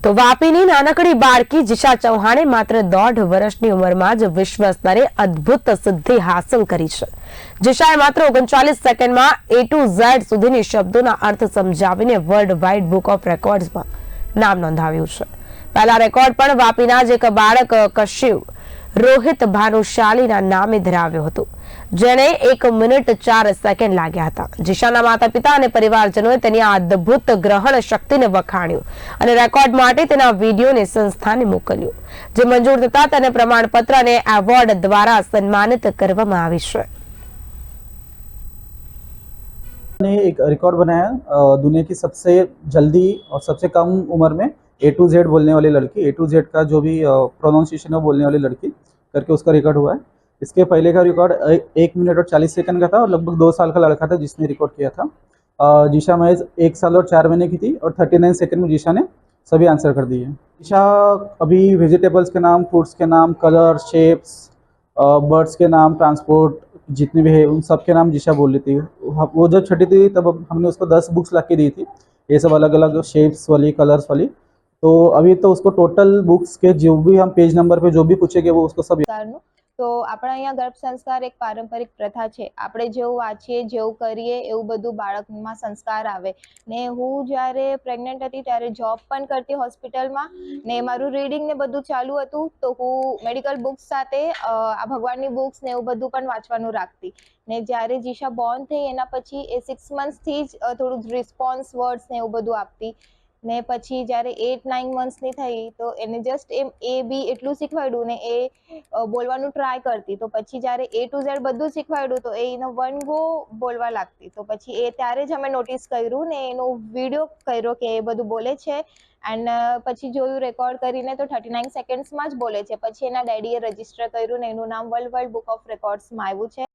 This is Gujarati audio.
તો વાપીની નાનકડી બાળકી જીશા ચૌહાણે માત્ર 1.5 વર્ષની ઉંમરમાં જ વિશ્વ સ્તરે અદ્ભુત સિદ્ધિ હાંસલ કરી છે। જીશાએ માત્ર 39 સેકન્ડમાં A to Z સુધીની શબ્દોના અર્થ સમજાવીને વર્લ્ડ વાઇડ બુક ઓફ રેકોર્ડ્સમાં નામ નોંધાવ્યું છે। પહેલા રેકોર્ડ પણ વાપીના જ એક બાળક કશિવ રોહિત ભાનુશાલીના નામે ધરાવ્યો હતો, જેણે 1 મિનિટ 4 સેકન્ડ લાગ્યા હતા। જીશાના માતા પિતા અને પરિવારજનોએ તેની આ અદ્ભુત ગ્રહણ શક્તિને વખાણ્યું અને રેકોર્ડ માટે તેના વિડીયોને સંસ્થાને મોકલ્યો, જે મંજૂર થતા તેને પ્રમાણપત્ર અને એવોર્ડ દ્વારા સન્માનિત કરવામાં આવી છે। ने एक रिकॉर्ड बनाया दुनिया की सबसे जल्दी और सबसे कम उम्र में A to Z बोलने वाली लड़की, A to Z का जो भी प्रोनाउंसिएशन है बोलने वाली लड़की करके उसका रिकॉर्ड हुआ है। इसके पहले का रिकॉर्ड 1 मिनट और 40 सेकंड का था और लगभग 2 साल का लड़का था जिसने रिकॉर्ड किया था। जीशा महज 1 साल और 4 महीने की थी और 39 सेकंड में जीशा ने सभी आंसर कर दिए। जीशा अभी वेजिटेबल्स के नाम, फ्रूट्स के नाम, कलर, शेप्स, बर्ड्स के नाम, ट्रांसपोर्ट जितने भी है उन सब के नाम जीशा बोल रही थी। वो जब छोटी थी तब हमने उसको 10 बुक्स ला के दी थी, ये सब अलग अलग शेप्स वाली, कलर्स वाली। तो अभी तो उसको टोटल बुक्स के जो भी हम पेज नंबर पे जो भी पूछेंगे वो उसको सब। तो આપણા અહીંયા ગર્ભ સંસ્કાર એક પારંપરિક પ્રથા છે। આપણે જેવું વાંચીએ જેવું કરીએ એવું બધું બાળકમાં સંસ્કાર આવે ને। હું જ્યારે પ્રેગ્નન્ટ હતી ત્યારે જોબ પણ કરતી હોસ્પિટલમાં ને મારું રીડિંગ ને બધું ચાલુ હતું, તો હું મેડિકલ બુક્સ સાથે આ ભગવાનની બુક્સ ને એવું બધું પણ વાંચવાનું રાખતી ને। જ્યારે જીશા બોર્ન થઈ એના પછી એ 6 મંથ્સથી જ થોડું રિસ્પોન્સ વર્ડ્સ ને એવું બધું આપતી ને। પછી જ્યારે 8-9 મંથ્સની થઈ તો એને જસ્ટ એમ A B એટલું શીખવાડ્યું ને એ બોલવાનું ટ્રાય કરતી। તો પછી જ્યારે A to Z બધું શીખવાડ્યું તો એનો 1 ગો બોલવા લાગતી। તો પછી એ ત્યારે જ અમે નોટિસ કર્યું ને એનો વિડીયો કર્યો કે એ બધું બોલે છે એન્ડ પછી જોયું રેકોર્ડ કરીને તો 39 સેકન્ડ્સમાં જ બોલે છે। પછી એના ડેડીએ રજીસ્ટર કર્યું ને એનું નામ વર્લ્ડ વાઇડ બુક ઓફ રેકોર્ડ્સમાં આવ્યું છે।